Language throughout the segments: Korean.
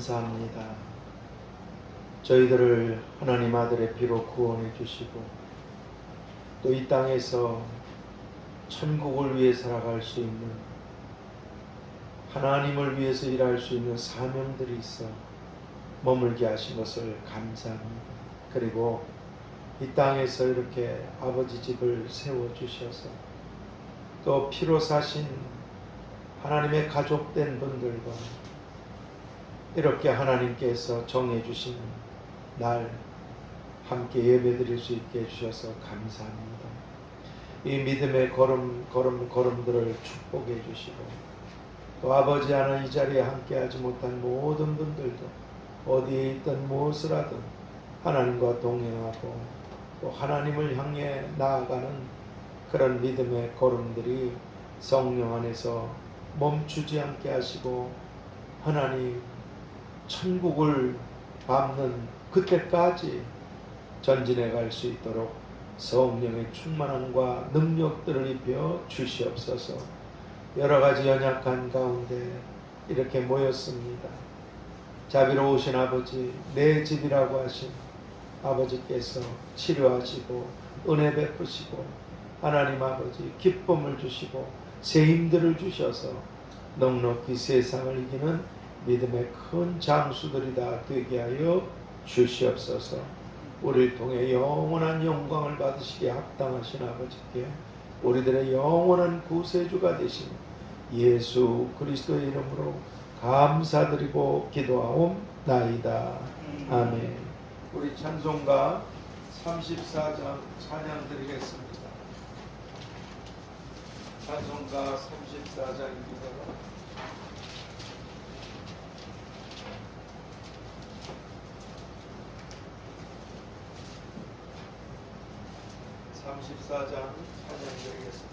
감사합니다. 저희들을 하나님 아들의 피로 구원해 주시고 또 이 땅에서 천국을 위해 살아갈 수 있는, 하나님을 위해서 일할 수 있는 사명들이 있어 머물게 하신 것을 감사합니다. 그리고 이 땅에서 이렇게 아버지 집을 세워주셔서 또 피로 사신 하나님의 가족된 분들과 이렇게 하나님께서 정해주신 날 함께 예배드릴 수 있게 해주셔서 감사합니다. 이 믿음의 걸음들을 축복해 주시고 또 아버지 하나 이 자리에 함께하지 못한 모든 분들도 어디에 있든 무엇을 하든 하나님과 동행하고 또 하나님을 향해 나아가는 그런 믿음의 걸음들이 성령 안에서 멈추지 않게 하시고 하나님 천국을 밟는 그때까지 전진해 갈 수 있도록 성령의 충만함과 능력들을 입혀 주시옵소서. 여러가지 연약한 가운데 이렇게 모였습니다. 자비로우신 아버지, 내 집이라고 하신 아버지께서 치료하시고 은혜 베푸시고 하나님 아버지 기쁨을 주시고 새 힘들을 주셔서 넉넉히 세상을 이기는 믿음의 큰 장수들이 다 되게 하여 주시옵소서. 우리를 통해 영원한 영광을 받으시기에 합당하신 아버지께 우리들의 영원한 구세주가 되신 예수 그리스도의 이름으로 감사드리고 기도하옵나이다. 아멘. 우리 찬송가 34장 찬양 드리겠습니다. 찬송가 34장입니다. 찬양 드리겠습니다.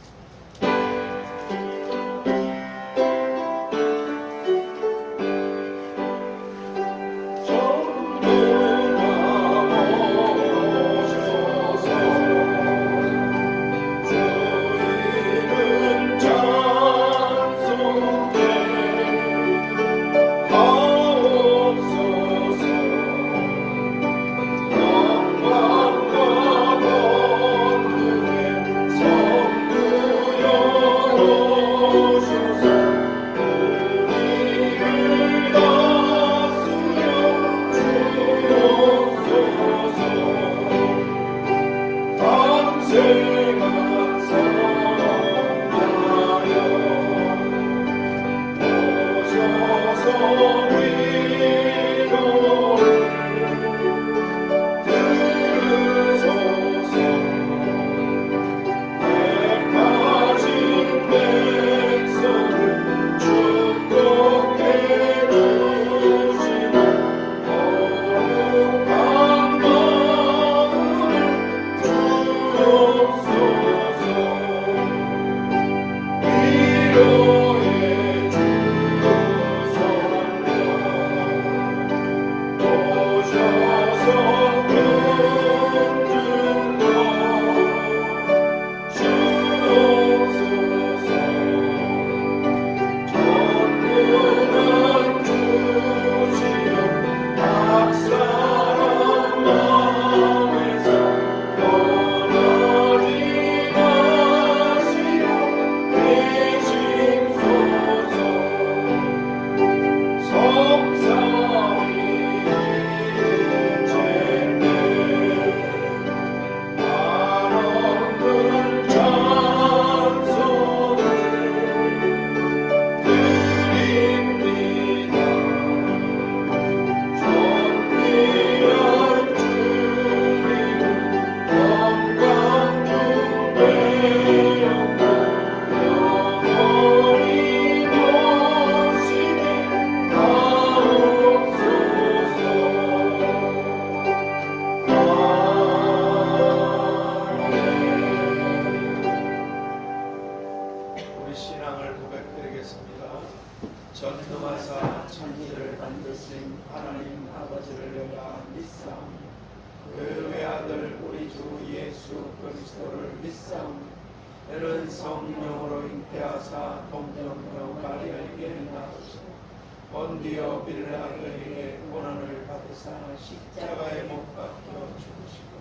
본디오 빌라도에게 고난을 받으사 십자가에 못 박혀 죽으시고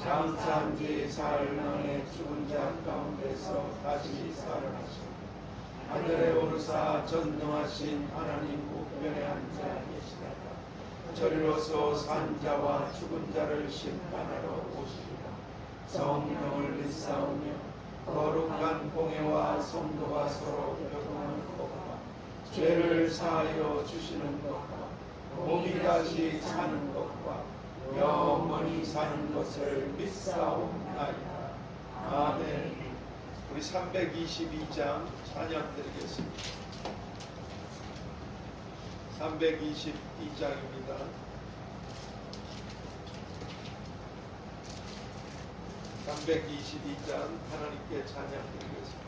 장사한 지 사흘 만에 죽은 자 가운데서 다시 살아나시고 하늘에 오르사 전능하신 하나님 우편에 앉아 계시다가 저리로서 산 자와 죽은 자를 심판하러 오시리라. 성령을 믿사오며 거룩한 공회와 성도가 서로 교통하는 것과 죄를 사하여 주시는 것과 몸이 다시 사는 것과 영원히 사는 것을 믿사옵나이다. 아멘. 우리 322장 찬양 드리겠습니다. 322장입니다. 322장 하나님께 찬양 드리겠습니다.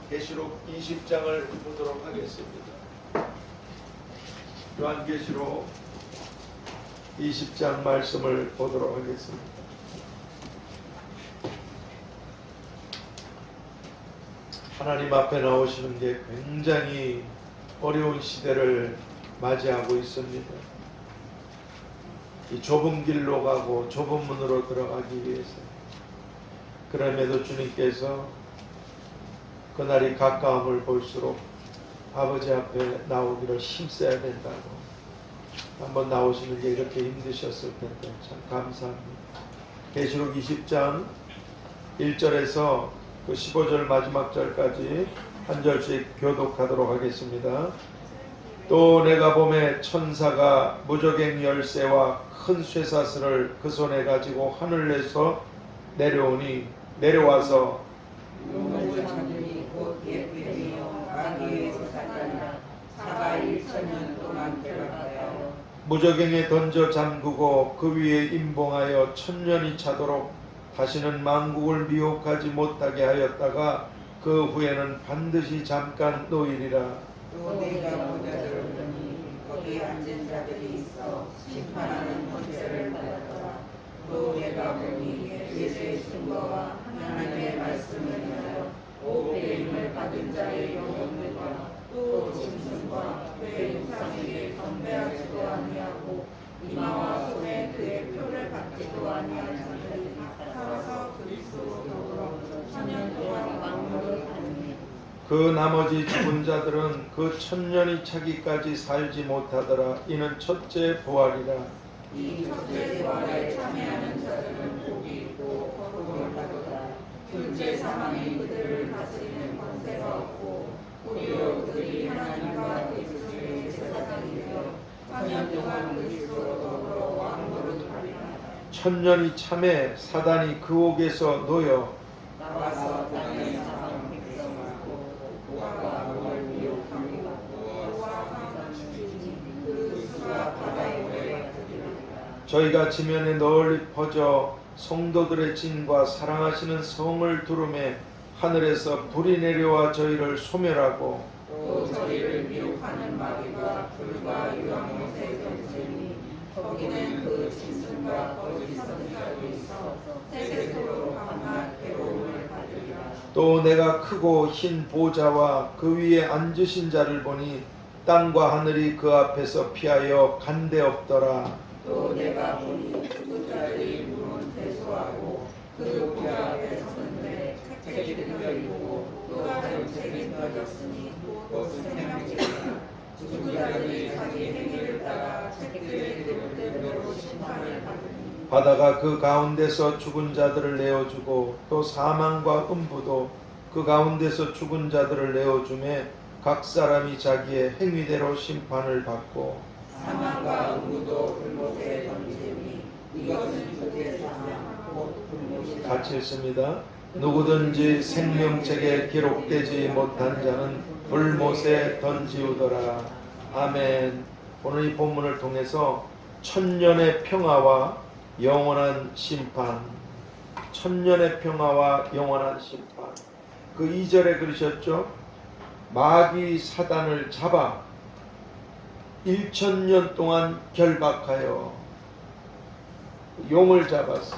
계시록 20장을 보도록 하겠습니다. 요한계시록 20장 말씀을 보도록 하겠습니다. 하나님 앞에 나오시는 게 굉장히 어려운 시대를 맞이하고 있습니다. 이 좁은 길로 가고 좁은 문으로 들어가기 위해서. 그럼에도 주님께서 그날이 가까움을 볼수록 아버지 앞에 나오기를 힘써야 된다고. 한번 나오시는 게 이렇게 힘드셨을 텐데 참 감사합니다. 계시록 20장 1절에서 그 15절 마지막 절까지 한 절씩 교독하도록 하겠습니다. 또 내가 보매 천사가 무저갱 열쇠와 큰 쇠사슬을 그 손에 가지고 하늘에서 내려와서 용을 찾으니 곧 예수님이요 마귀의 사단이라 사가 1,000년 동안 괴롭하여 무저갱에 던져 잠그고 그 위에 임봉하여 1000년이 차도록 다시는 만국을 미혹하지 못하게 하였다가 그 후에는 반드시 잠깐 놓이리라. 또 내가 보자 들었더니 거기 앉은 자들이 있어 심판하는 권세를 받았더라. 또 내가 보니 예수의 증거와 하나님의 말씀을 인하여 보배임을 받은 자의 영혼들과 또 짐승과 그의 우상에게 경배하지도 아니하고 이마와 손에 그의 표를 받지도 아니한 자들이 살아서 그리스도로 더불어 천년 동안 왕노를 하느니 그 나머지 죽은 자들은 그 천년이 차기까지 살지 못하더라. 이는 첫째 부활이라. 이 첫째 부활에 참여하는 자들은 복이 있고 거룩을 받으라. 둘째 사망이 그들을 다스리는 권세가 없고 오히려 그들이 하나님과 그리스도의 제사장이 되어 천년 동안 그리스도로 더불어 왕노릇 하리라. 천년이 참에 사단이 그 옥에서 놓여 나와서 땅의 사람 백성하고 보아와 몸을 미혹하고 보아와 상상 주지니 그 수가 바다의 오래 받으리라. 저희가 지면에 널리 퍼져 성도들의 진과 사랑하시는 성을 두루매 하늘에서 불이 내려와 저희를 소멸하고 또 저희를 미혹하는 마귀가 불과 유황못에 던지니 거기는 그 짐승과 거짓 선지자도 있어 세세토록 밤낮 괴로움을 받으리라. 또 내가 크고 흰 보좌와 그 위에 앉으신 자를 보니 땅과 하늘이 그 앞에서 피하여 간데 없더라. 또 내가 보니 죽은 자들이 물은 대소하고 그 보좌 앞에 서는데 책이 들려있고 또 다른 책이 펴졌으니 곧 생명책이라. 죽은 자들이 자기 행위를 따라 책들에 기록된 대로 심판을 받으니 바다가 그 가운데서 죽은 자들을 내어주고 또 사망과 음부도 그 가운데서 죽은 자들을 내어주매 각 사람이 자기의 행위대로 심판을 받고 사망과 음부도 불못에 던지니 이것은 그들의 사망 곧 불못이라. 같이 읽습니다. 누구든지 생명책에 기록되지 못한 자는 불못에 던지우더라. 아멘. 오늘 이 본문을 통해서 천년의 평화와 영원한 심판, 천년의 평화와 영원한 심판. 그 2절에 그러셨죠. 마귀 사단을 잡아 1000년 동안 결박하여 용을 잡아서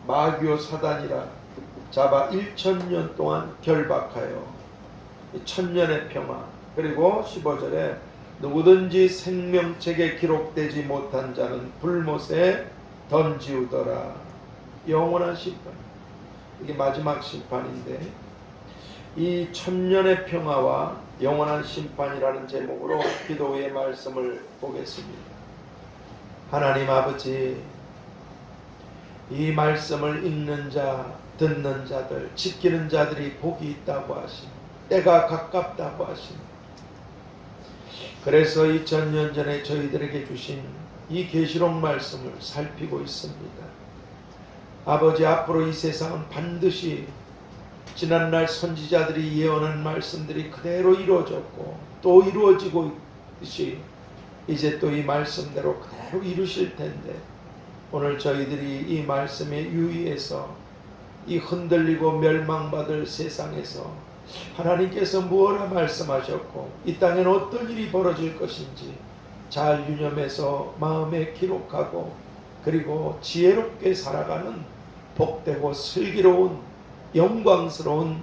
마귀와 사단이라 잡아 1000년 동안 결박하여 천년의 평화. 그리고 15절에 누구든지 생명책에 기록되지 못한 자는 불못에 던지우더라. 영원한 심판. 이게 마지막 심판인데 이 천년의 평화와 영원한 심판이라는 제목으로 기도의 말씀을 보겠습니다. 하나님 아버지, 이 말씀을 읽는 자, 듣는 자들, 지키는 자들이 복이 있다고 하시니 때가 가깝다고 하시니 그래서 2000년 전에 저희들에게 주신 이 계시록 말씀을 살피고 있습니다. 아버지, 앞으로 이 세상은 반드시 지난날 선지자들이 예언한 말씀들이 그대로 이루어졌고 또 이루어지고 있듯이 이제 또 이 말씀대로 그대로 이루실 텐데 오늘 저희들이 이 말씀에 유의해서 이 흔들리고 멸망받을 세상에서 하나님께서 무엇을 말씀하셨고 이 땅에는 어떤 일이 벌어질 것인지 잘 유념해서 마음에 기록하고 그리고 지혜롭게 살아가는 복되고 슬기로운 영광스러운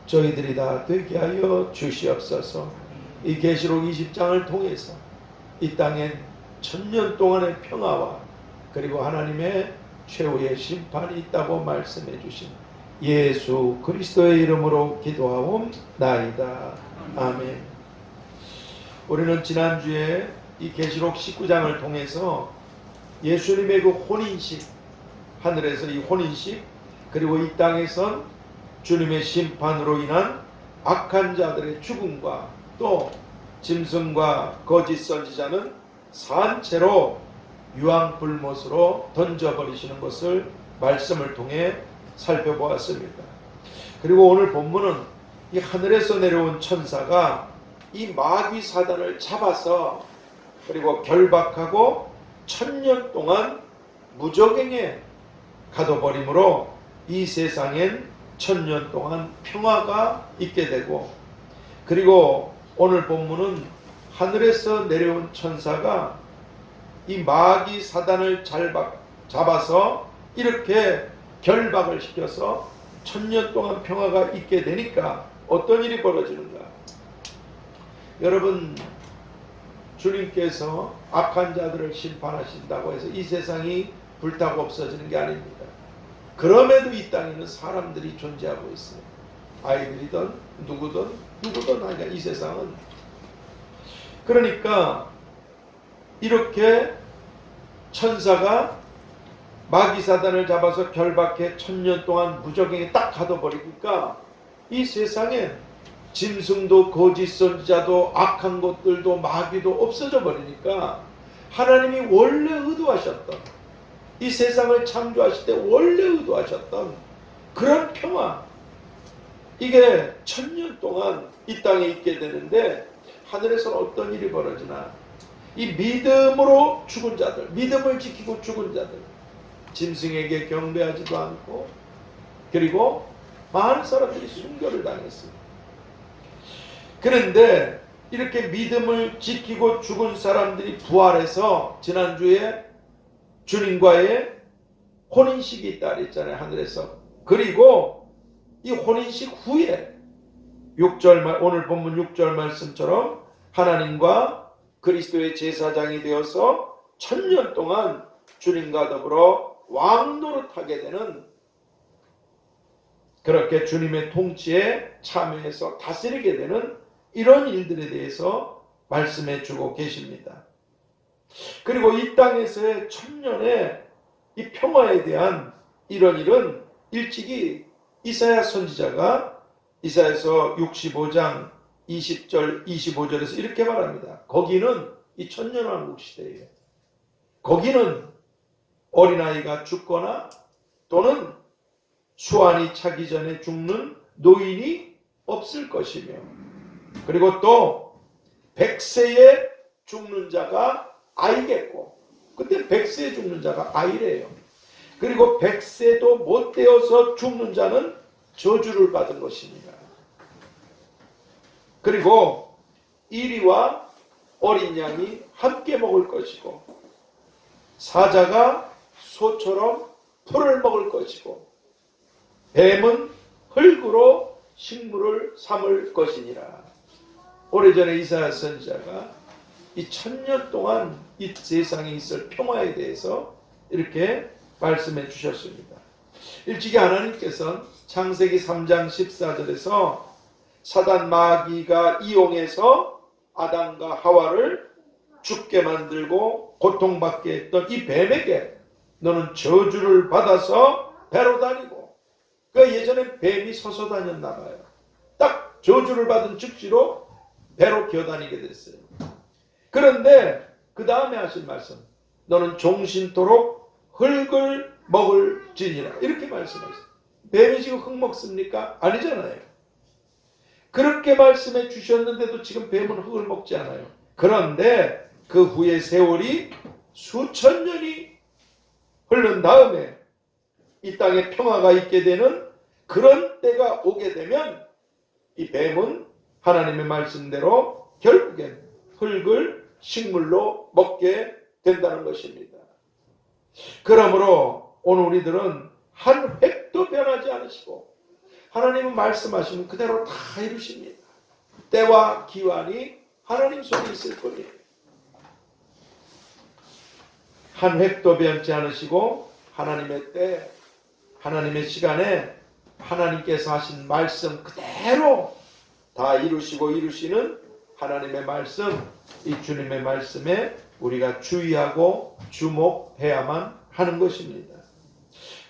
저희들이 다 되게 하여 주시옵소서. 이 계시록 20장을 통해서 이 땅엔 천년 동안의 평화와 그리고 하나님의 최후의 심판이 있다고 말씀해 주신 예수 그리스도의 이름으로 기도하옵나이다. 아멘. 우리는 지난주에 이 계시록 19장을 통해서 예수님의 그 혼인식, 하늘에서 이 혼인식, 그리고 이 땅에선 주님의 심판으로 인한 악한 자들의 죽음과 또 짐승과 거짓 선지자는 산채로 유황불못으로 던져버리시는 것을 말씀을 통해 살펴보았습니다. 그리고 오늘 본문은 이 하늘에서 내려온 천사가 이 마귀 사단을 잡아서 그리고 결박하고 1000년 동안 무적행에 가둬버림으로 이 세상엔 1000년 동안 평화가 있게 되고 그리고 오늘 본문은 하늘에서 내려온 천사가 이 마귀 사단을 잡아서 이렇게 결박을 시켜서 천년 동안 평화가 있게 되니까 어떤 일이 벌어지는가? 여러분, 주님께서 악한 자들을 심판하신다고 해서 이 세상이 불타고 없어지는 게 아닙니다. 그럼에도 이 땅에는 사람들이 존재하고 있어요. 아이들이든 누구든 아니야, 이 세상은. 그러니까 이렇게 천사가 마귀사단을 잡아서 결박해 천년 동안 무적행에 딱 가둬버리니까 이 세상에 짐승도 거짓 선지자도 악한 것들도 마귀도 없어져 버리니까 하나님이 원래 의도하셨던, 이 세상을 창조하실 때 원래 의도하셨던 그런 평화, 이게 천년 동안 이 땅에 있게 되는데, 하늘에서는 어떤 일이 벌어지나? 이 믿음으로 죽은 자들, 믿음을 지키고 죽은 자들, 짐승에게 경배하지도 않고, 그리고 많은 사람들이 순교를 당했습니다. 그런데 이렇게 믿음을 지키고 죽은 사람들이 부활해서 지난주에 주님과의 혼인식이 있다 그랬잖아요, 하늘에서. 그리고 이 혼인식 후에 6절, 오늘 본문 6절 말씀처럼 하나님과 그리스도의 제사장이 되어서 천년 동안 주님과 더불어 왕노릇하게 되는, 그렇게 주님의 통치에 참여해서 다스리게 되는 이런 일들에 대해서 말씀해 주고 계십니다. 그리고 이 땅에서의 천년의 이 평화에 대한 이런 일은 일찍이 이사야 선지자가 이사야서 65장 20절 25절에서 이렇게 말합니다. 거기는 이 천년왕국 시대예요. 거기는 어린아이가 죽거나 또는 수완이 차기 전에 죽는 노인이 없을 것이며, 그리고 또 100세에 죽는 자가 아이겠고, 그때 100세에 죽는 자가 아이래요. 그리고 100세도 못 되어서 죽는 자는 저주를 받은 것입니다. 그리고 이리와 어린 양이 함께 먹을 것이고, 사자가 소처럼 풀을 먹을 것이고, 뱀은 흙으로 식물을 삼을 것이니라. 오래전에 이사야 선지자가 이 천년 동안 이 세상에 있을 평화에 대해서 이렇게 말씀해 주셨습니다. 일찍이 하나님께서는 창세기 3장 14절에서 사단 마귀가 이용해서 아담과 하와를 죽게 만들고 고통받게 했던 이 뱀에게 너는 저주를 받아서 배로 다니고, 그 예전에 뱀이 서서 다녔나 봐요. 딱 저주를 받은 즉시로 배로 기어다니게 됐어요. 그런데 그 다음에 하신 말씀, 너는 종신토록 흙을 먹을지니라, 이렇게 말씀하셨어요. 뱀이 지금 흙 먹습니까? 아니잖아요. 그렇게 말씀해 주셨는데도 지금 뱀은 흙을 먹지 않아요. 그런데 그 후에 세월이 수천 년이 흐른 다음에 이 땅에 평화가 있게 되는 그런 때가 오게 되면 이 뱀은 하나님의 말씀대로 결국엔 흙을 식물로 먹게 된다는 것입니다. 그러므로 오늘 우리들은 한 획도 변하지 않으시고 하나님은 말씀하시면 그대로 다 이루십니다. 때와 기한이 하나님 손에 있을 뿐이에요. 한 획도 변치 않으시고 하나님의 때, 하나님의 시간에 하나님께서 하신 말씀 그대로 다 이루시고 이루시는 하나님의 말씀, 이 주님의 말씀에 우리가 주의하고 주목해야만 하는 것입니다.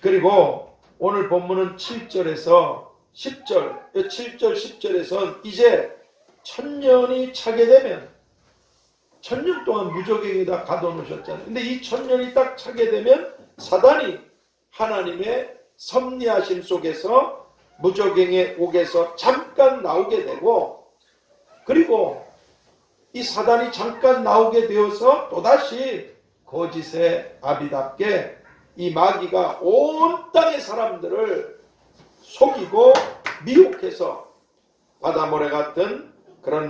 그리고 오늘 본문은 7절에서 10절, 7절 10절에선 이제 천년이 차게 되면, 천년 동안 무적행에다 가둬놓으셨잖아요. 근데 이 천년이 딱 차게 되면 사단이 하나님의 섭리하심 속에서 무적행의 옥에서 잠깐 나오게 되고, 그리고 이 사단이 잠깐 나오게 되어서 또다시 거짓의 아비답게 이 마귀가 온 땅의 사람들을 속이고 미혹해서 바다모래 같은 그런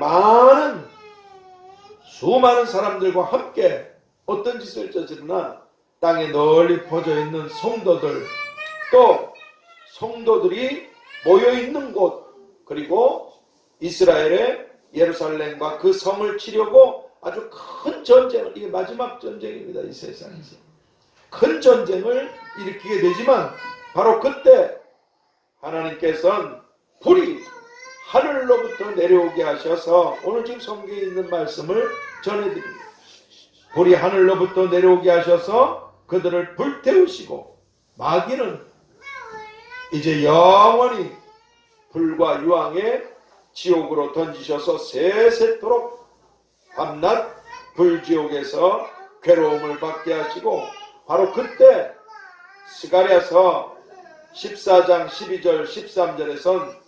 수많은 사람들과 함께 어떤 짓을 저지르나 땅에 널리 퍼져 있는 성도들, 또 성도들이 모여 있는 곳, 그리고 이스라엘의 예루살렘과 그 성을 치려고 아주 큰 전쟁을, 이게 마지막 전쟁입니다. 이 세상에서 큰 전쟁을 일으키게 되지만 바로 그때 하나님께서는 불이 하늘로부터 내려오게 하셔서, 오늘 지금 성경에 있는 말씀을 전해드립니다. 불이 하늘로부터 내려오게 하셔서 그들을 불태우시고, 마귀는 이제 영원히 불과 유황의 지옥으로 던지셔서 세세토록 밤낮 불지옥에서 괴로움을 받게 하시고, 바로 그때 스가랴서 14장 12절 13절에선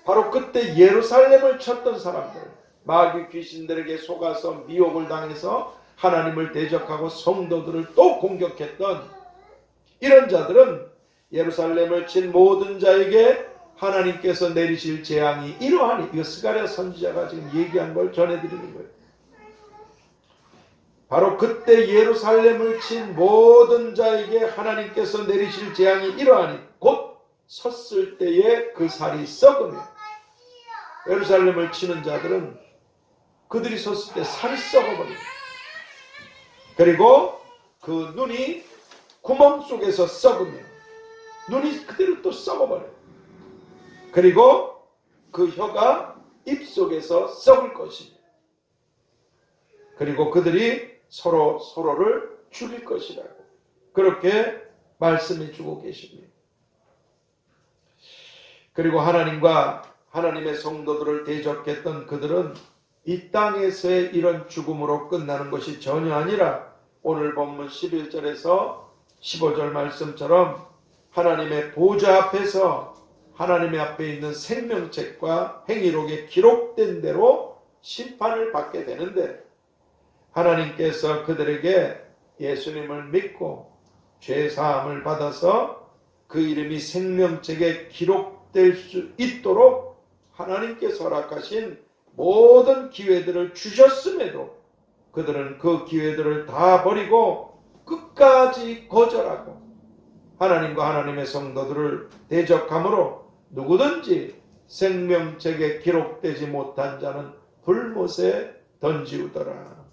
바로 그때 예루살렘을 쳤던 사람들, 마귀 귀신들에게 속아서 미혹을 당해서 하나님을 대적하고 성도들을 또 공격했던 이런 자들은 예루살렘을 친 모든 자에게 하나님께서 내리실 재앙이 이러하니, 이거 스가랴 선지자가 지금 얘기한 걸 전해드리는 거예요. 바로 그때 예루살렘을 친 모든 자에게 하나님께서 내리실 재앙이 이러하니, 곧 섰을 때에 그 살이 썩으며, 예루살렘을 치는 자들은 그들이 섰을 때 살이 썩어버립니다. 그리고 그 눈이 구멍 속에서 썩으며 눈이 그대로 또 썩어버려요. 그리고 그 혀가 입속에서 썩을 것입니다. 그리고 그들이 서로를 죽일 것이라고 그렇게 말씀해 주고 계십니다. 그리고 하나님과 하나님의 성도들을 대적했던 그들은 이 땅에서의 이런 죽음으로 끝나는 것이 전혀 아니라, 오늘 본문 11절에서 15절 말씀처럼 하나님의 보좌 앞에서 하나님의 앞에 있는 생명책과 행위록에 기록된 대로 심판을 받게 되는데, 하나님께서 그들에게 예수님을 믿고 죄사함을 받아서 그 이름이 생명책에 기록될 수 있도록 하나님께서 허락하신 모든 기회들을 주셨음에도 그들은 그 기회들을 다 버리고 끝까지 거절하고 하나님과 하나님의 성도들을 대적함으로 누구든지 생명책에 기록되지 못한 자는 불못에 던지우더라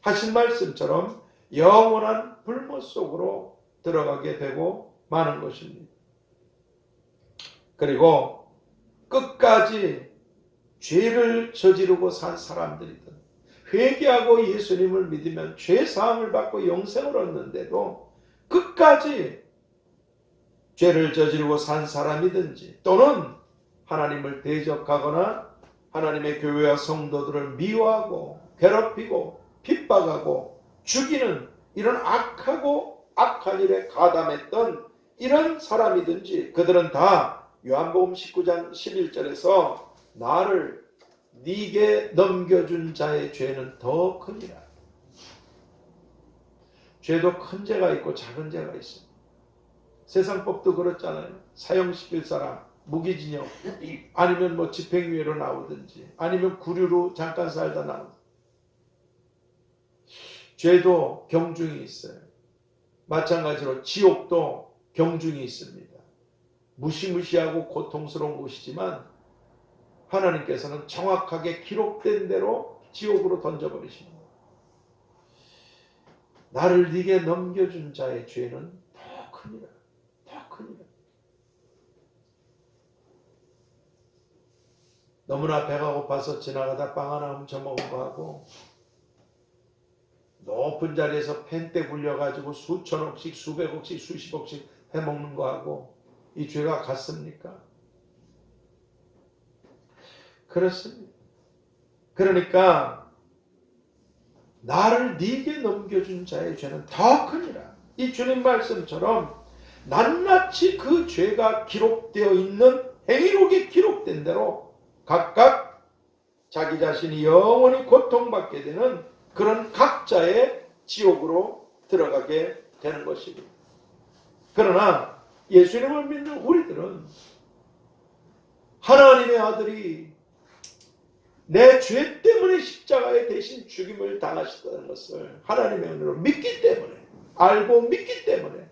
하신 말씀처럼 영원한 불못 속으로 들어가게 되고 마는 것입니다. 그리고 끝까지 죄를 저지르고 산 사람들이든, 회개하고 예수님을 믿으면 죄사함을 받고 영생을 얻는데도 끝까지 죄를 저지르고 산 사람이든지, 또는 하나님을 대적하거나 하나님의 교회와 성도들을 미워하고 괴롭히고 핍박하고 죽이는 이런 악하고 악한 일에 가담했던 이런 사람이든지, 그들은 다 요한복음 19장 11절에서 나를 네게 넘겨준 자의 죄는 더 크니라. 죄도 큰 죄가 있고 작은 죄가 있습니다. 세상법도 그렇잖아요. 사형시킬 사람 무기징역, 아니면 뭐 집행유예로 나오든지, 아니면 구류로 잠깐 살다 나오든지. 죄도 경중이 있어요. 마찬가지로 지옥도 경중이 있습니다. 무시무시하고 고통스러운 곳이지만 하나님께서는 정확하게 기록된 대로 지옥으로 던져버리십니다. 나를 네게 넘겨준 자의 죄는 더 크니라. 더 크니라. 너무나 배가 고파서 지나가다 빵 하나 훔쳐먹은 거 하고, 높은 자리에서 펜대 굴려가지고 수천억씩 수백억씩 수십억씩 해먹는 거 하고, 이 죄가 같습니까? 그렇습니다. 그러니까 나를 네게 넘겨준 자의 죄는 더 크니라. 이 주님 말씀처럼 낱낱이 그 죄가 기록되어 있는 행위록에 기록된 대로 각각 자기 자신이 영원히 고통받게 되는 그런 각자의 지옥으로 들어가게 되는 것입니다. 그러나 예수님을 믿는 우리들은 하나님의 아들이 내 죄 때문에 십자가에 대신 죽임을 당하셨다는 것을 하나님의 은혜로 믿기 때문에, 알고 믿기 때문에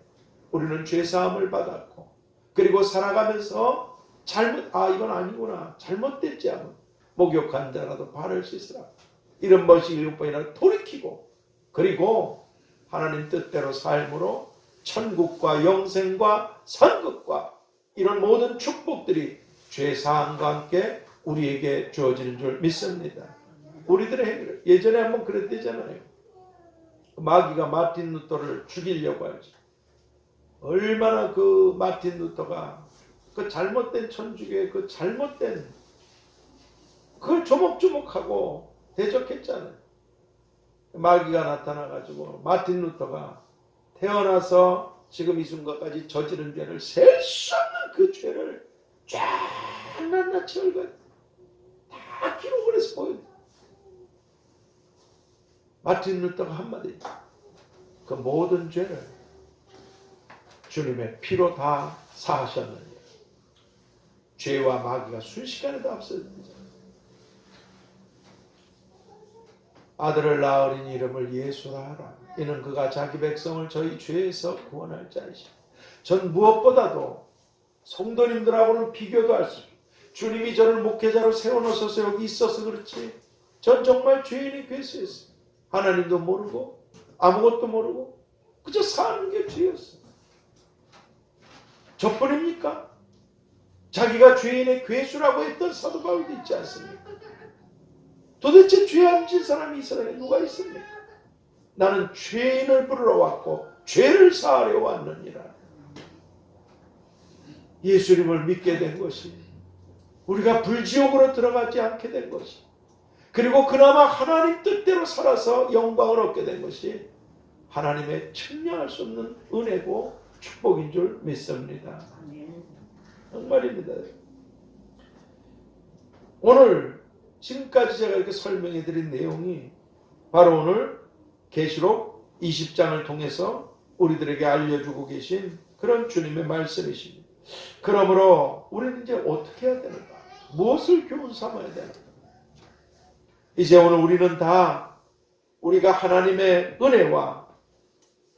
우리는 죄사함을 받았고, 그리고 살아가면서 이건 아니구나, 잘못됐지 하면 목욕한 자라도 발을 씻으라, 이런 것이 7번이나 돌이키고, 그리고 하나님 뜻대로 삶으로 천국과 영생과 상급과 이런 모든 축복들이 죄사함과 함께 우리에게 주어지는 줄 믿습니다. 우리들의 행위를 예전에 한번 그랬대잖아요. 마귀가 마틴 루터를 죽이려고 하죠. 얼마나 그 마틴 루터가 그 잘못된 천주교의 그 잘못된 그걸 조목조목하고 대적했잖아요. 마귀가 나타나가지고 마틴 루터가 태어나서 지금 이 순간까지 저지른 죄를 셀 수 없는 그 죄를 쫙 낱낱이 얽어요. 다 기록을 해서 보여요. 마틴 루터가 한마디, 그 모든 죄를 주님의 피로 다 사하셨느니 죄와 마귀가 순식간에 다 없어집니다. 아들을 낳으린 이름을 예수라 하라. 이는 그가 자기 백성을 저희 죄에서 구원할 자이시라. 전 무엇보다도 성도님들하고는 비교도 할 수 없어요. 주님이 저를 목회자로 세워놓으셔서 여기 있어서 그렇지, 전 정말 죄인의 괴수였어요. 하나님도 모르고 아무것도 모르고 그저 사는 게 죄였어요. 저뿐입니까? 자기가 죄인의 괴수라고 했던 사도 바울도 있지 않습니까? 도대체 죄 안 진 사람이 이스라엘에 누가 있습니까? 나는 죄인을 부르러 왔고 죄를 사하려 왔느니라. 예수님을 믿게 된 것이, 우리가 불지옥으로 들어가지 않게 된 것이, 그리고 그나마 하나님 뜻대로 살아서 영광을 얻게 된 것이 하나님의 측량할 수 없는 은혜고 축복인 줄 믿습니다. 정말입니다. 오늘 지금까지 제가 이렇게 설명해 드린 내용이 바로 오늘 계시록 20장을 통해서 우리들에게 알려주고 계신 그런 주님의 말씀이십니다. 그러므로 우리는 이제 어떻게 해야 되는가? 무엇을 교훈 삼아야 되는가? 이제 오늘 우리는 다 우리가 하나님의 은혜와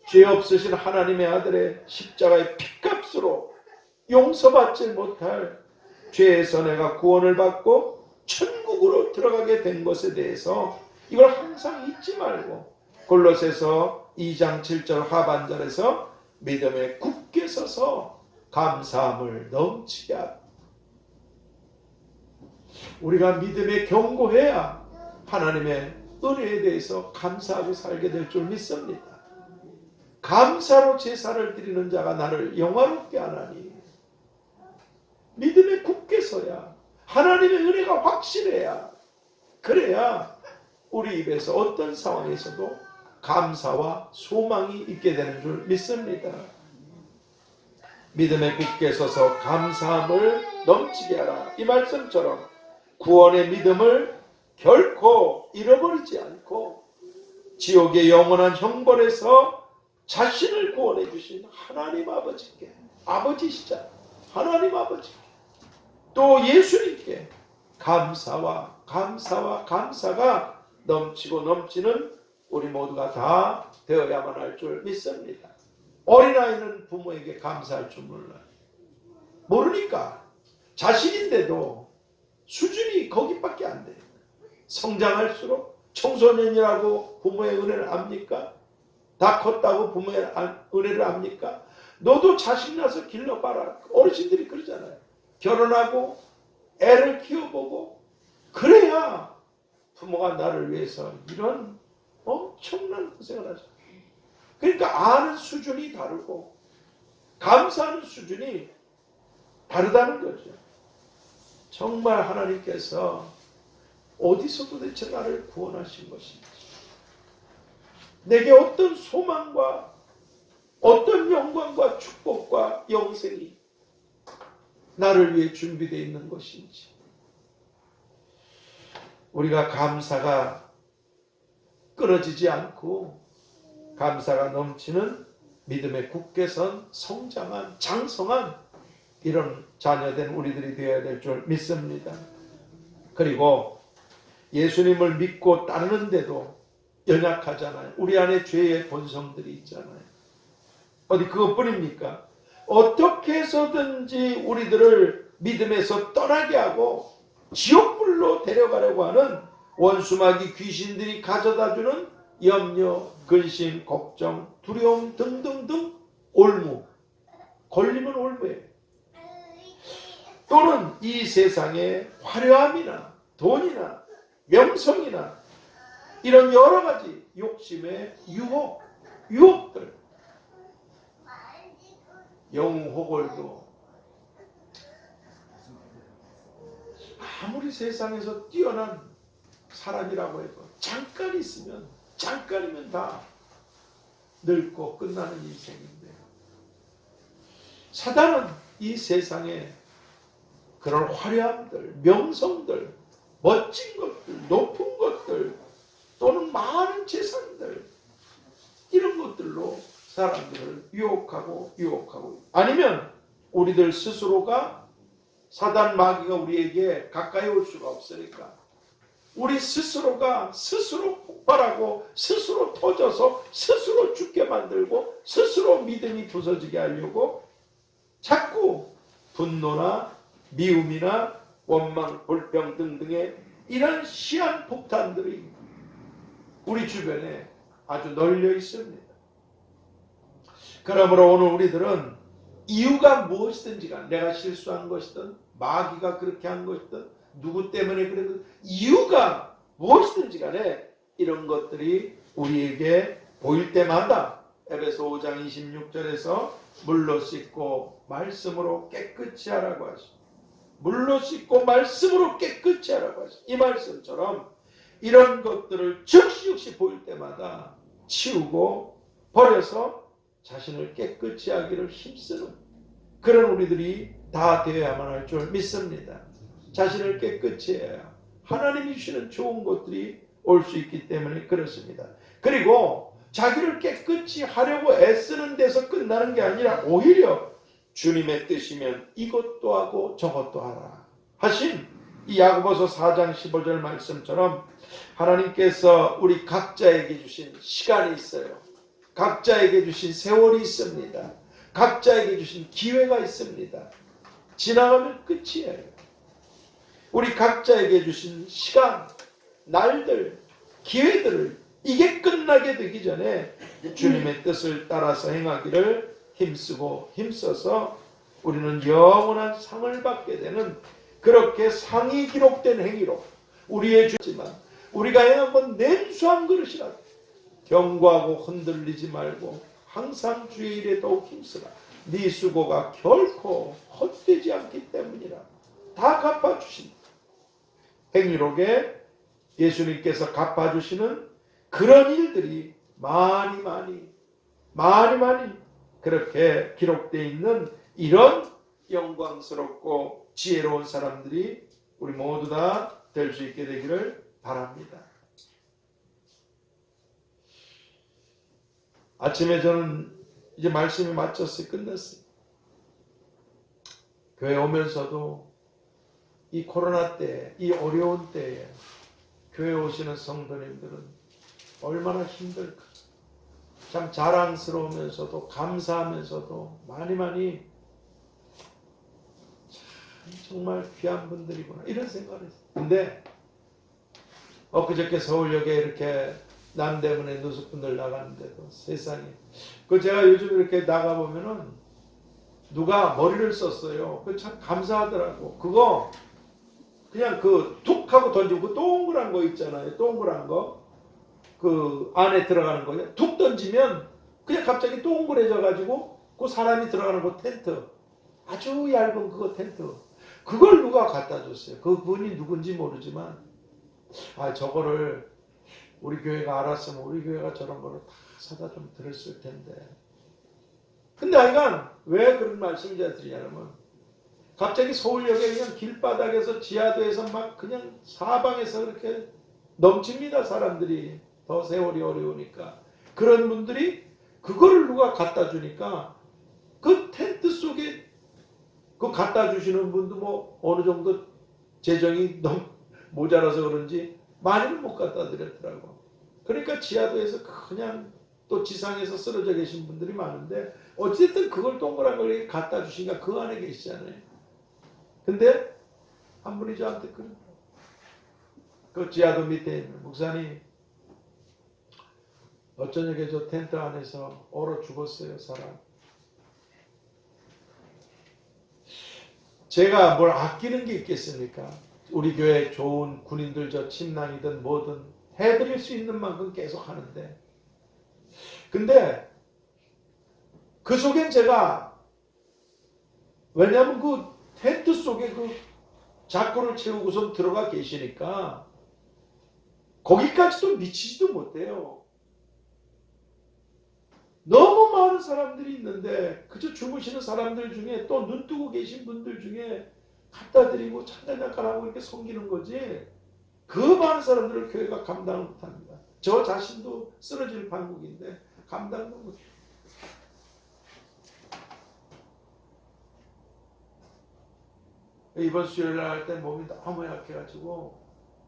죄 없으신 하나님의 아들의 십자가의 피값으로 용서받지 못할 죄에서 내가 구원을 받고 천국으로 들어가게 된 것에 대해서 이걸 항상 잊지 말고 골로새서 2장 7절 하반절에서 믿음에 굳게 서서 감사함을 넘치게 하라. 우리가 믿음에 견고해야 하나님의 은혜에 대해서 감사하고 살게 될 줄 믿습니다. 감사로 제사를 드리는 자가 나를 영화롭게 하나니, 믿음에 굳게 서야, 하나님의 은혜가 확실해야, 그래야 우리 입에서 어떤 상황에서도 감사와 소망이 있게 되는 줄 믿습니다. 믿음에 굳게 서서 감사함을 넘치게 하라. 이 말씀처럼 구원의 믿음을 결코 잃어버리지 않고 지옥의 영원한 형벌에서 자신을 구원해 주신 하나님 아버지께, 아버지시자 하나님 아버지께, 또 예수님께 감사와 감사가 넘치고 넘치는 우리 모두가 다 되어야만 할 줄 믿습니다. 어린아이는 부모에게 감사할 줄 몰라요. 모르니까. 자식인데도 수준이 거기밖에 안 돼요. 성장할수록 청소년이라고 부모의 은혜를 압니까? 다 컸다고 부모의 은혜를 압니까? 너도 자식 낳아서 길러봐라. 어르신들이 그러잖아요. 결혼하고 애를 키워보고 그래야 부모가 나를 위해서 이런 엄청난 고생을 하죠. 그러니까 아는 수준이 다르고 감사하는 수준이 다르다는 거죠. 정말 하나님께서 어디서 도대체 나를 구원하신 것인지, 내게 어떤 소망과 어떤 영광과 축복과 영생이 나를 위해 준비되어 있는 것인지, 우리가 감사가 끊어지지 않고 감사가 넘치는 믿음에 굳게 선 성장한 장성한 이런 자녀된 우리들이 되어야 될 줄 믿습니다. 그리고 예수님을 믿고 따르는데도 연약하잖아요. 우리 안에 죄의 본성들이 있잖아요. 어디 그것뿐입니까? 어떻게 해서든지 우리들을 믿음에서 떠나게 하고 지옥불로 데려가려고 하는 원수마귀 귀신들이 가져다주는 염려, 근심, 걱정, 두려움 등등등 올무, 걸리면 올무예요. 또는 이 세상의 화려함이나 돈이나 명성이나 이런 여러 가지 욕심의 유혹들, 영웅호걸도 아무리 세상에서 뛰어난 사람이라고 해도 잠깐 있으면, 잠깐이면 다 늙고 끝나는 인생인데, 사단은 이 세상에 그런 화려함들, 명성들, 멋진 것들, 높은 것들, 또는 많은 재산들, 이런 것들로 사람들을 유혹하고 아니면 우리들 스스로가, 사단 마귀가 우리에게 가까이 올 수가 없으니까 우리 스스로가 스스로 폭발하고 스스로 터져서 스스로 죽게 만들고 스스로 믿음이 부서지게 하려고 자꾸 분노나 미움이나 원망, 불평 등등의 이런 시한폭탄들이 우리 주변에 아주 널려 있습니다. 그러므로 오늘 우리들은 이유가 무엇이든지 간, 내가 실수한 것이든 마귀가 그렇게 한 것이든 누구 때문에 그랬든 이유가 무엇이든지 간에 이런 것들이 우리에게 보일 때마다 에베소 5장 26절에서 물로 씻고 말씀으로 깨끗이 하라고 하시고, 물로 씻고 말씀으로 깨끗이 하라고 하시고, 이 말씀처럼 이런 것들을 즉시 보일 때마다 치우고 버려서 자신을 깨끗이 하기를 힘쓰는 그런 우리들이 다 되어야만 할 줄 믿습니다. 자신을 깨끗이 해야 하나님이 주시는 좋은 것들이 올 수 있기 때문에 그렇습니다. 그리고 자기를 깨끗이 하려고 애쓰는 데서 끝나는 게 아니라 오히려 주님의 뜻이면 이것도 하고 저것도 하라 하신 이 야고보서 4장 15절 말씀처럼 하나님께서 우리 각자에게 주신 시간이 있어요. 각자에게 주신 세월이 있습니다. 각자에게 주신 기회가 있습니다. 지나가면 끝이에요. 우리 각자에게 주신 시간, 날들, 기회들을 이게 끝나게 되기 전에 주님의 뜻을 따라서 행하기를 힘쓰고 힘써서 우리는 영원한 상을 받게 되는, 그렇게 상이 기록된 행위로 우리의 죄지만 우리가 행한 건 냉수한 그릇이라도 경고하고 흔들리지 말고 항상 주의 일에 더욱 힘쓰라. 네 수고가 결코 헛되지 않기 때문이라. 다 갚아주신다. 행위록에 예수님께서 갚아주시는 그런 일들이 많이 그렇게 기록되어 있는 이런 영광스럽고 지혜로운 사람들이 우리 모두 다 될 수 있게 되기를 바랍니다. 아침에 저는 이제 말씀이 마쳤어요. 끝났어요. 교회 오면서도 이 코로나 때, 이 어려운 때에 교회 오시는 성도님들은 얼마나 힘들까. 참 자랑스러우면서도 감사하면서도 많이 정말 귀한 분들이구나 이런 생각을 했어요. 근데 엊그저께 서울역에 이렇게 남대문에 노숙분들 나갔는데도 세상에, 그 제가 요즘 이렇게 나가보면은 누가 머리를 썼어요. 그 참 감사하더라고. 그거 그냥 그 툭 하고 던지고 그 동그란 거 있잖아요. 동그란 거. 그 안에 들어가는 거예요. 툭 던지면 그냥 갑자기 동그래져 가지고 그 사람이 들어가는 그 텐트, 아주 얇은 그거 텐트, 그걸 누가 갖다 줬어요. 그분이 누군지 모르지만 저거를 우리 교회가 알았으면 우리 교회가 저런 거를 다 사다 좀 드렸을 텐데. 근데 하여간 왜 그런 말씀을 제가 드리냐면, 갑자기 서울역에 그냥 길바닥에서 지하도에서 막 그냥 사방에서 그렇게 넘칩니다. 사람들이. 더 세월이 어려우니까. 그런 분들이 그거를 누가 갖다 주니까 그 텐트 속에 그 갖다 주시는 분도 뭐 어느 정도 재정이 너무 모자라서 그런지 많이는 못 갖다 드렸더라고. 그러니까 지하도에서 그냥 또 지상에서 쓰러져 계신 분들이 많은데 어쨌든 그걸 동그란 걸 갖다 주시니까 그 안에 계시잖아요. 근데 한 분이 저한테 그 지하도 밑에 있는 목사님, 어쩌냐게 저 텐트 안에서 얼어 죽었어요, 사람. 제가 뭘 아끼는 게 있겠습니까? 우리 교회 좋은 군인들 저 침낭이든 뭐든 해드릴 수 있는 만큼 계속 하는데, 근데 그 속엔 제가, 왜냐하면 그 텐트 속에 그 자꾸를 채우고선 들어가 계시니까 거기까지도 미치지도 못해요. 너무 많은 사람들이 있는데 그저 주무시는 사람들 중에 또 눈 뜨고 계신 분들 중에 갖다 드리고 찬양 잠깐하고 이렇게 섬기는 거지, 그 많은 사람들을 교회가 감당을 못합니다. 저 자신도 쓰러질 판국인데 감당도 못해요. 이번 수요일 날 할 때 몸이 너무 약해가지고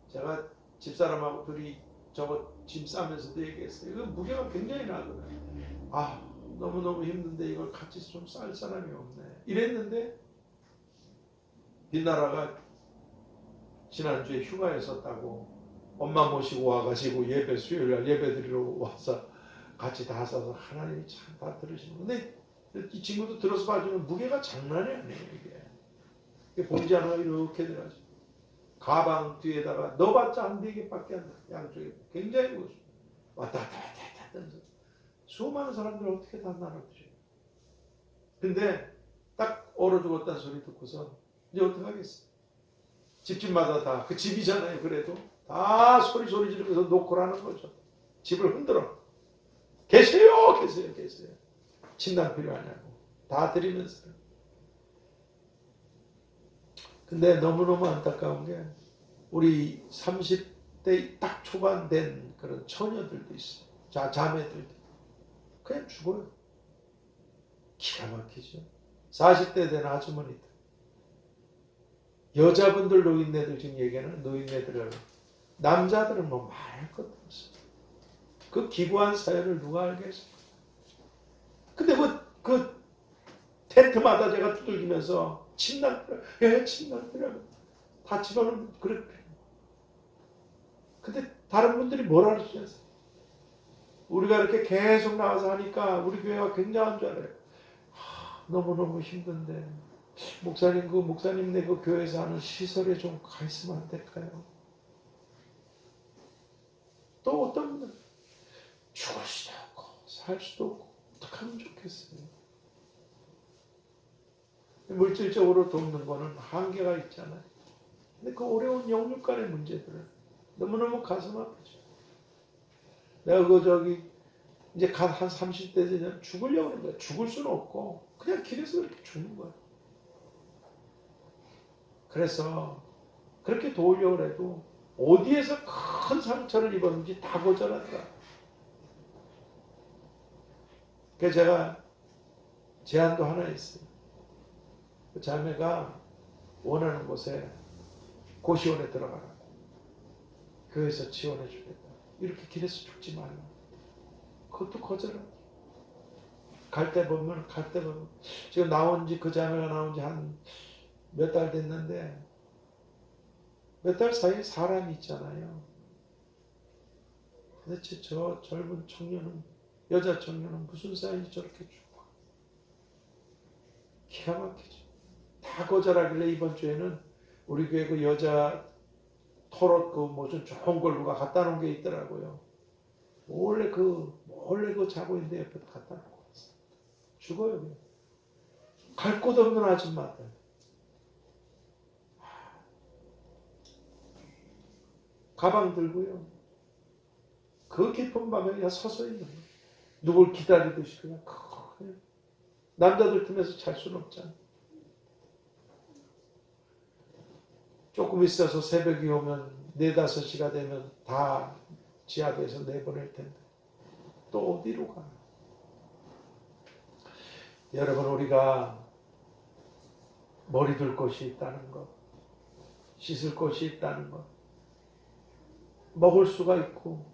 제가 집사람하고 둘이 저거 짐 싸면서도 얘기했어요. 이거 무게가 굉장히 나거든요. 아, 너무너무 힘든데 이걸 같이 좀 쌀 사람이 없네. 이랬는데 빛나라가 지난주에 휴가였었다고 엄마 모시고 와가지고 예배 수요일날 예배 드리러 와서 같이 다 싸서 하나님이 참 다 들으시는. 근데 이 친구도 들어서 봐주면 무게가 장난이 아니에요. 이게 봉지 하나가 이렇게 들어가지고 가방 뒤에다가 넣어봤자 한 4개밖에 안 돼. 양쪽에 굉장히 무겁습니다. 왔다 갔다 하면서 수많은 사람들을 어떻게 다 나눠주죠. 근데 딱 얼어 죽었다는 소리 듣고서 이제 어떻게 하겠어요. 집집마다 다 그 집이잖아요. 그래도 다 소리 지르면서 노크라는 거죠. 집을 흔들어. 계세요. 침낭 필요하냐고 다 드리면서. 근데 너무너무 안타까운 게 우리 30대 딱 초반 된 그런 처녀들도 있어요. 자매들도 그냥 죽어요. 기가 막히죠. 40대 된 아주머니들, 여자분들 노인네들 지금 얘기하는 노인네들을, 남자들은 뭐 말할 것도 없어요. 그 기구한 사연을 누가 알겠어요. 근데 그 텐트마다 제가 두들기면서 침낭들아 다 집어넣으면 그래. 근데 다른 분들이 뭐라 그러시겠어요. 우리가 이렇게 계속 나와서 하니까 우리 교회가 굉장한 줄 알아요. 너무너무 힘든데 목사님, 목사님네 그 교회에서 하는 시설에 좀 가 있으면 안 될까요? 또 어떤 분들 죽을 수도 없고 살 수도 없고 어떻게 하면 좋겠어요. 물질적으로 돕는 거는 한계가 있잖아요. 근데 그 어려운 영육 간의 문제들은 너무너무 가슴 아프죠. 내가 이제 한 30대 되면 죽으려고 하는 거야. 죽을 수는 없고 그냥 길에서 이렇게 죽는 거야. 그래서 그렇게 도우려고 해도 어디에서 큰 상처를 입었는지 다 거절한다. 그래서 제가 제안도 하나 있어요. 그 자매가 원하는 곳에 고시원에 들어가라고. 교회에서 지원해 주겠다. 이렇게 길에서 죽지 말라. 그것도 거절한다. 갈 때 보면 지금 그 자매가 나온 지 한 몇 달 됐는데 몇 달 사이에 사람이 있잖아요. 도대체 저 젊은 청년은, 여자 청년은 무슨 사이인지 저렇게 죽어. 기가 막히죠. 다 거절하길래 이번 주에는 우리 교회 그 여자 토롯 무슨 좋은 걸 누가 갖다 놓은 게 있더라고요. 몰래 그 자고 있는데 옆에 갖다 놓고 왔어. 죽어요. 그냥. 갈 곳 없는 아줌마들. 가방 들고요. 그 깊은 밤에 그냥 서서 있는 거예요. 누굴 기다리듯이 그냥 남자들 틈에서 잘 수는 없잖아요. 조금 있어서 새벽이 오면 4, 5시가 되면 다 지하도에서 내보낼 텐데 또 어디로 가나. 여러분, 우리가 머리 둘 곳이 있다는 것, 씻을 곳이 있다는 것, 먹을 수가 있고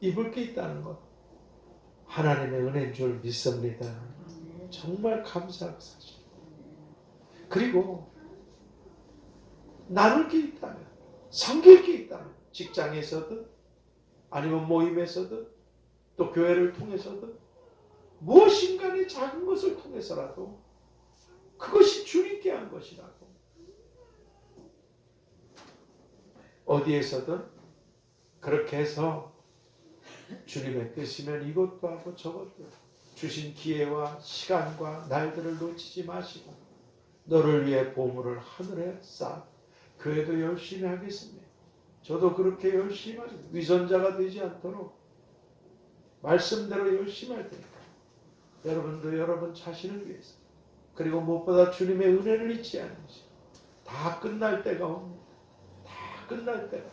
입을 게 있다는 것, 하나님의 은혜인 줄 믿습니다. 정말 감사하고 사실. 그리고 나눌 게 있다면, 섬길 게 있다면, 직장에서든 아니면 모임에서든 또 교회를 통해서든 무엇인가의 작은 것을 통해서라도 그것이 주님께 한 것이라고. 어디에서든 그렇게 해서 주님의 뜻이면 이것도 하고 저것도 주신 기회와 시간과 날들을 놓치지 마시고 너를 위해 보물을 하늘에 쌓아 교회도 열심히 하겠습니다. 저도 그렇게 열심히 하겠습니다. 위선자가 되지 않도록 말씀대로 열심히 할 테니까 여러분도 여러분 자신을 위해서 그리고 무엇보다 주님의 은혜를 잊지 않으시 다 끝날 때가 옵니다. 다 끝날 때가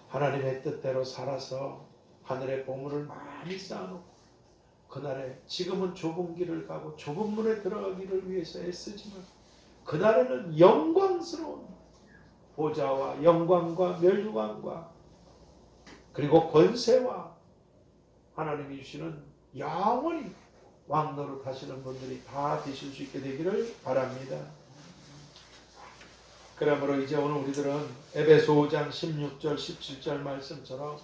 하나님의 뜻대로 살아서 하늘의 보물을 많이 쌓아놓고 그날에 지금은 좁은 길을 가고 좁은 문에 들어가기를 위해서 애쓰지만 그날에는 영광스러운 보좌와 영광과 멸류관과 그리고 권세와 하나님이 주시는 영원히 왕노릇 하시는 분들이 다 되실 수 있게 되기를 바랍니다. 그러므로 이제 오늘 우리들은 에베소 5장 16절 17절 말씀처럼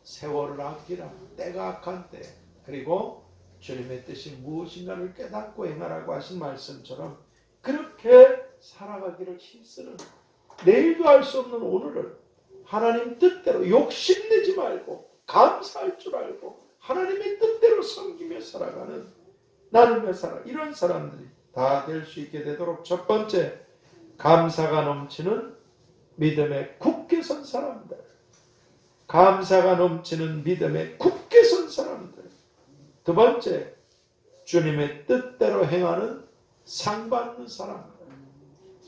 세월을 아끼라 때가 악한 때 그리고 주님의 뜻이 무엇인가를 깨닫고 행하라고 하신 말씀처럼 그렇게 살아가기를 힘쓰는 내일도 알 수 없는 오늘을 하나님 뜻대로 욕심내지 말고 감사할 줄 알고 하나님의 뜻대로 섬기며 살아가는 나누며 살아 이런 사람들이 다 될 수 있게 되도록 첫 번째 감사가 넘치는 믿음에 굳게 선 사람들 감사가 넘치는 믿음에 굳게 선 사람들 두 번째 주님의 뜻대로 행하는 상 받는 사람들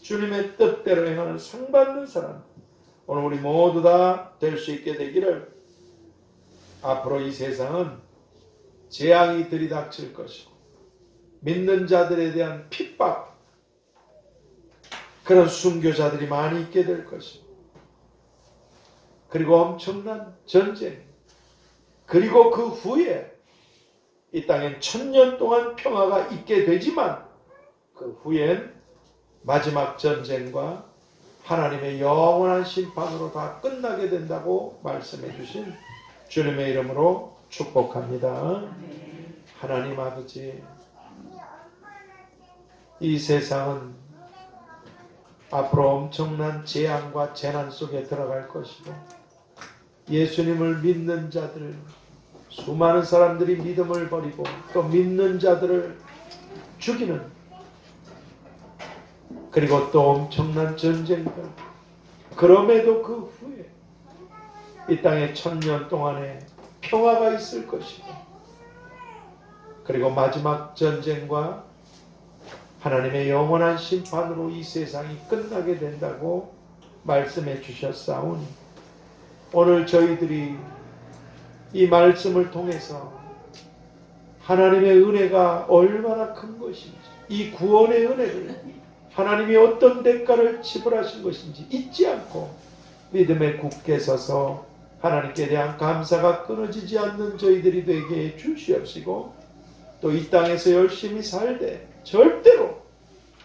주님의 뜻대로 행하는 상 받는 사람들 오늘 우리 모두 다 될 수 있게 되기를 앞으로 이 세상은 재앙이 들이닥칠 것이고 믿는 자들에 대한 핍박 그런 순교자들이 많이 있게 될 것이고 그리고 엄청난 전쟁 그리고 그 후에 이 땅엔 1000년 동안 평화가 있게 되지만 그 후엔 마지막 전쟁과 하나님의 영원한 심판으로 다 끝나게 된다고 말씀해 주신 주님의 이름으로 축복합니다. 하나님 아버지 이 세상은 앞으로 엄청난 재앙과 재난 속에 들어갈 것이고 예수님을 믿는 자들 수많은 사람들이 믿음을 버리고 또 믿는 자들을 죽이는 그리고 또 엄청난 전쟁들 그럼에도 그 후에 이 땅에 1000년 동안의 평화가 있을 것이고 그리고 마지막 전쟁과 하나님의 영원한 심판으로 이 세상이 끝나게 된다고 말씀해 주셨사오니 오늘 저희들이 이 말씀을 통해서 하나님의 은혜가 얼마나 큰 것인지 이 구원의 은혜를 하나님이 어떤 대가를 지불하신 것인지 잊지 않고 믿음에 굳게 서서 하나님께 대한 감사가 끊어지지 않는 저희들이 되게 주시옵시고 또 이 땅에서 열심히 살되 절대로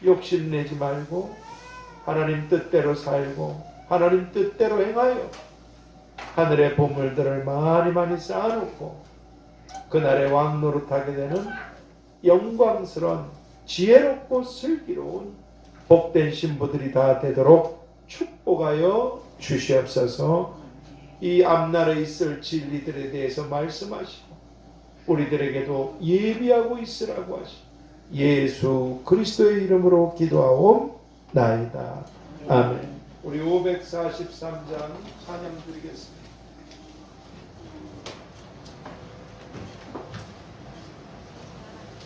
욕심내지 말고 하나님 뜻대로 살고 하나님 뜻대로 행하여 하늘의 보물들을 많이 쌓아놓고 그날의 왕노릇하게 되는 영광스러운 지혜롭고 슬기로운 복된 신부들이 다 되도록 축복하여 주시옵소서. 이 앞날에 있을 진리들에 대해서 말씀하시고 우리들에게도 예비하고 있으라고 하시고 예수 그리스도의 이름으로 기도하옵나이다. 아멘. 우리 543장 찬양 드리겠습니다.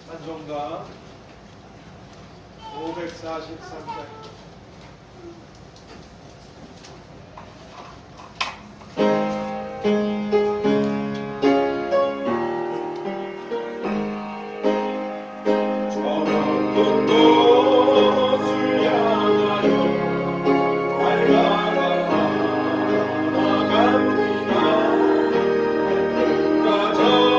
찬송가 543장 나갑니다.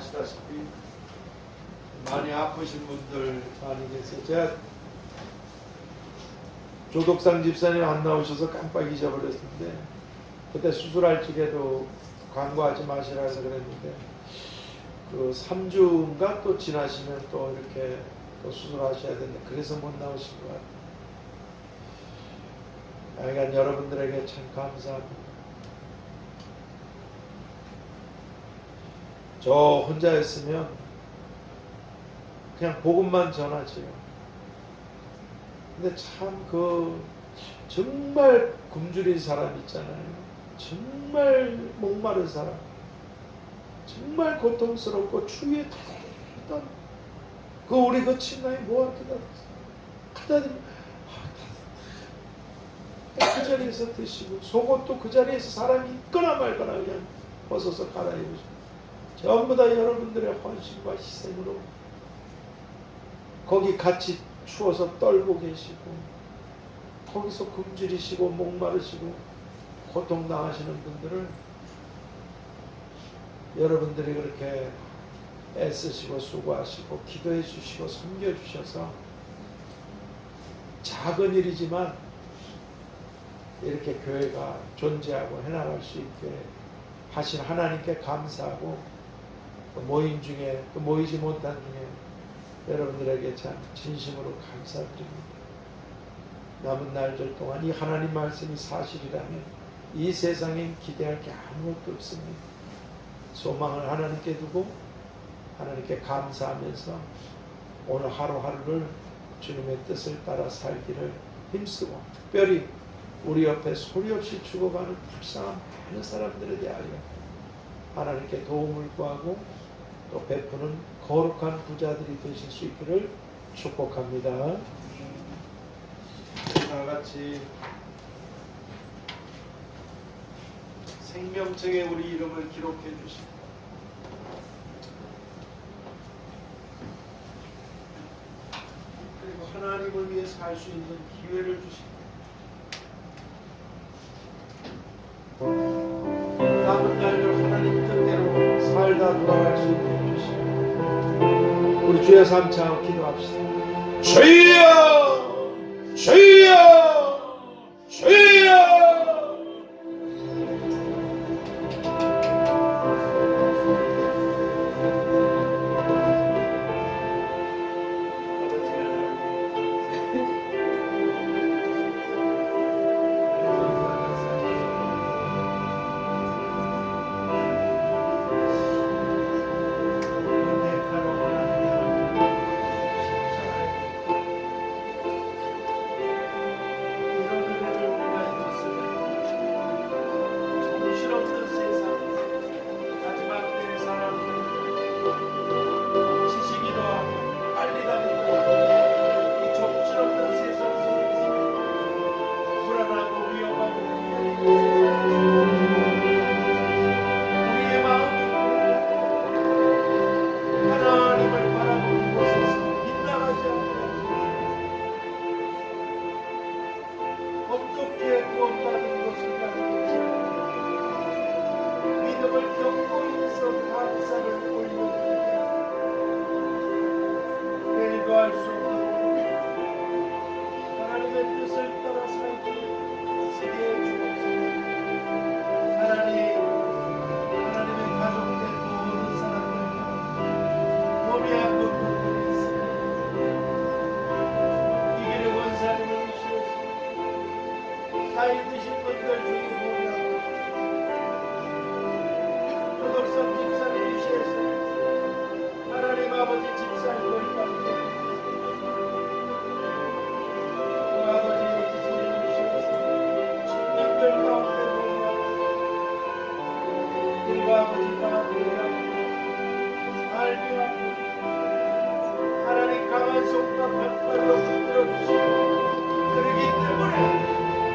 아시다시피 많이 아프신 분들 많이 계세요. 제가 조덕상 집사님 안 나오셔서 깜빡 잊어버렸는데 그때 수술할 적에도 광고하지 마시라 해서 그랬는데 그 3주인가 또 지나시면 또 이렇게 또 수술하셔야 되는데 그래서 못 나오신 것 같아요. 그러니까 여러분들에게 참 감사합니다. 저 혼자였으면 그냥 복음만 전하지요. 근데 참 정말 굶주린 사람 있잖아요. 정말 목마른 사람, 정말 고통스럽고 추위에 타던 우리 그 친구이 뭐하기다 갖다 그 자리에서 드시고 속옷도 그 자리에서 사람이 있거나 말거나 그냥 벗어서 갈아입으시고 전부 다 여러분들의 헌신과 희생으로 거기 같이 추워서 떨고 계시고 거기서 굶주리시고 목마르시고 고통당하시는 분들을 여러분들이 그렇게 애쓰시고 수고하시고 기도해 주시고 섬겨 주셔서 작은 일이지만 이렇게 교회가 존재하고 해나갈 수 있게 하신 하나님께 감사하고 또 모임 중에 또 모이지 못한 중에 여러분들에게 참 진심으로 감사드립니다. 남은 날들 동안 이 하나님 말씀이 사실이라면 이 세상엔 기대할 게 아무것도 없습니다. 소망을 하나님께 두고 하나님께 감사하면서 오늘 하루하루를 주님의 뜻을 따라 살기를 힘쓰고 특별히 우리 옆에 소리 없이 죽어가는 불쌍한 많은 사람들에 대하여 하나님께 도움을 구하고 또 베푸는 거룩한 부자들이 되실 수 있기를 축복합니다. 다 같이 생명책에 우리 이름을 기록해 주시고 그리고 하나님을 위해 살 수 있는 기회를 주시고 남은 날들 하나님 뜻대로 살다 돌아갈 수 있게 해주시고 우리 주여 삼창 기도합시다. 주여 주여 주여 하나님 강한 손과 발로 붙들어 주시고 그러기 때문에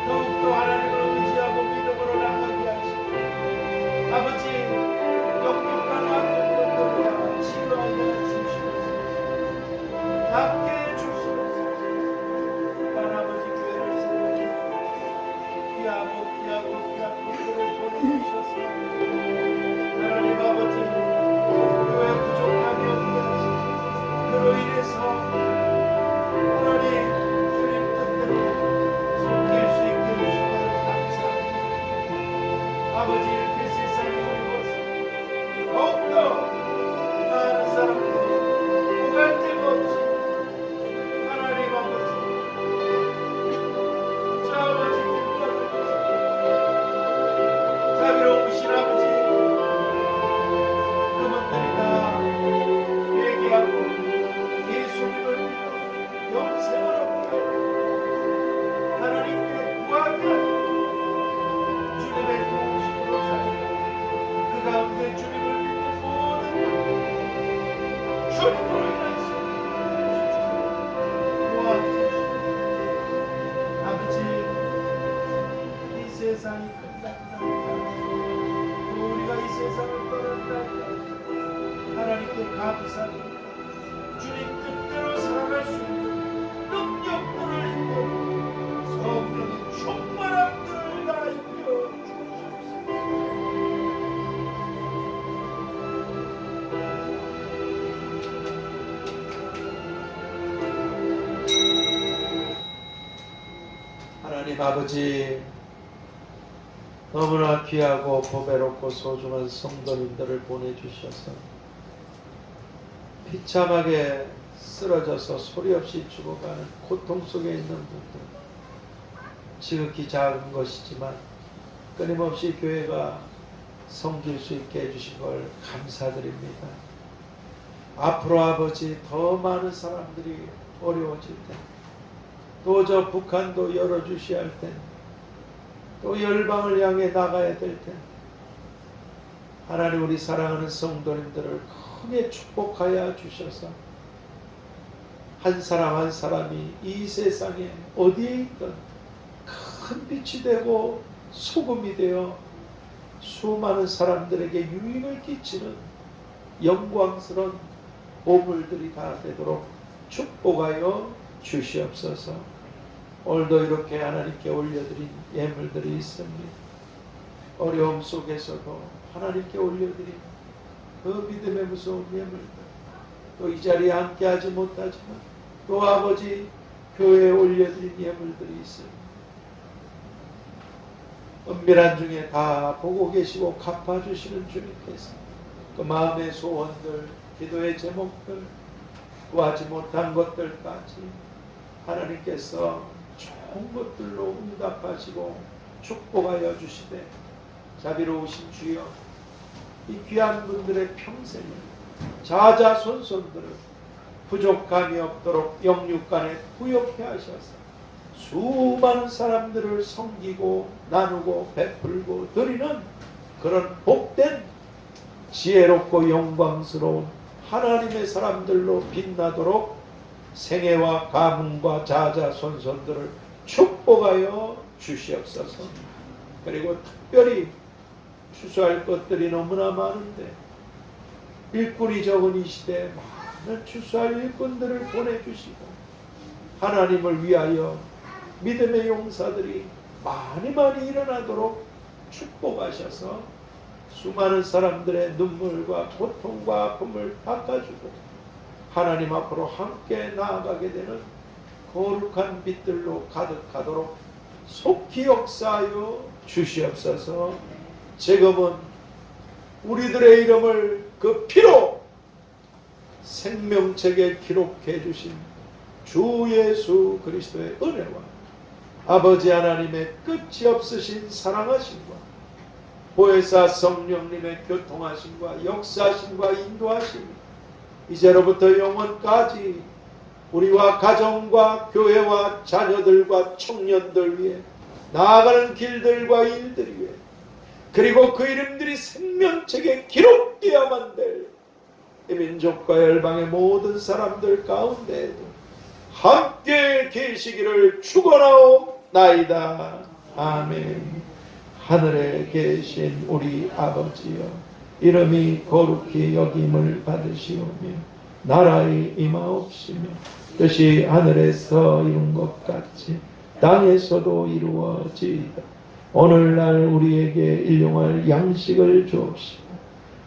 더욱더 하나님을 의지하고 믿음으로 나가게 하시고 아버지 역력한 환경들과 치료하여 주시옵소서. 낫게 해 주시옵소서. 아버지 교회를 세우시고 귀하고 귀한 분들을 보내주셔서 하나님 아버지 교회 사람들이 오갈 데가 없이 하나님 아버지 저 아버지 자비로우신 아버지 그분들이 다 회개하고 예수님을 믿고 영생을 얻게 하나님께 구하게 주님의 도우심으로 살고 그 가운데 주님을 믿는 모든 주님으로 인해서 도와주시고 아버지 이 세상이 끝났다 또 우리가 이 세상을 떠난다 하나님께 감사드립니다. 주님 뜻대로 살아갈 수 있는 능력들을 입고 성령의 충만함들을 다 입혀 하나님 아버지 너무나 귀하고 보배롭고 소중한 성도님들을 보내주셔서 비참하게 쓰러져서 소리 없이 죽어가는 고통 속에 있는 분들 지극히 작은 것이지만 끊임없이 교회가 섬길 수 있게 해주신 걸 감사드립니다. 앞으로 아버지 더 많은 사람들이 어려워질 때 또 저 북한도 열어주셔야 할 때 또 열방을 향해 나가야 될 때 하나님 우리 사랑하는 성도님들을 크게 축복하여 주셔서 한 사람 한 사람이 이 세상에 어디에 있든 큰 빛이 되고 소금이 되어 수많은 사람들에게 유익을 끼치는 영광스러운 보물들이 다 되도록 축복하여 주시옵소서. 오늘도 이렇게 하나님께 올려드린 예물들이 있습니다. 어려움 속에서도 하나님께 올려드린 그 믿음의 무서운 예물들 또 이 자리에 함께하지 못하지만 또 아버지 교회에 올려드린 예물들이 있습니다. 은밀한 중에 다 보고 계시고 갚아주시는 주님께서 그 마음의 소원들 기도의 제목들 구하지 못한 것들까지 하나님께서 좋은 것들로 응답하시고 축복하여 주시되 자비로우신 주여 이 귀한 분들의 평생을 자자손손들을 부족함이 없도록 영육간에 부욕해 하셔서 수많은 사람들을 섬기고 나누고 베풀고 드리는 그런 복된 지혜롭고 영광스러운 하나님의 사람들로 빛나도록 생애와 가문과 자자손손들을 축복하여 주시옵소서. 그리고 특별히 추수할 것들이 너무나 많은데 일꾼이 적은 이 시대에 많은 추수할 일꾼들을 보내주시고 하나님을 위하여 믿음의 용사들이 많이 일어나도록 축복하셔서 수많은 사람들의 눈물과 고통과 아픔을 닦아주고 하나님 앞으로 함께 나아가게 되는 거룩한 빛들로 가득하도록 속히 역사하여 주시옵소서. 지금은 우리들의 이름을 그 피로 생명책에 기록해 주신 주 예수 그리스도의 은혜와 아버지 하나님의 끝이 없으신 사랑하심과 보혜사 성령님의 교통하심과 역사하심과 인도하심이 이제로부터 영원까지 우리와 가정과 교회와 자녀들과 청년들 위해 나아가는 길들과 일들 위해 그리고 그 이름들이 생명책에 기록되어야만 될 이 민족과 열방의 모든 사람들 가운데에도 함께 계시기를 축원하옵나이다. 아멘. 하늘에 계신 우리 아버지여 이름이 거룩히 여김을 받으시오며 나라의 임하옵시며 뜻이 하늘에서 이룬 것 같이 땅에서도 이루어지이다. 오늘날 우리에게 일용할 양식을 주옵시고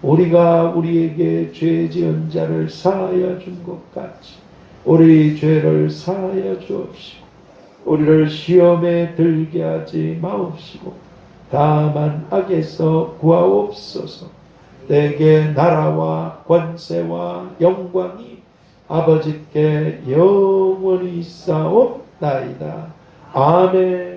우리가 우리에게 죄 지은 자를 사하여 준 것 같이 우리 죄를 사하여 주옵시고 우리를 시험에 들게 하지 마옵시고 다만 악에서 구하옵소서. 내게 나라와 권세와 영광이 아버지께 영원히 있사옵나이다. 아멘.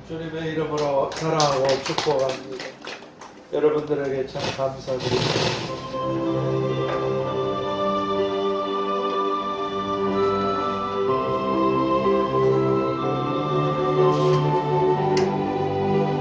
주님의 이름으로 사랑하고 축복합니다. 여러분들에게 참 감사드립니다.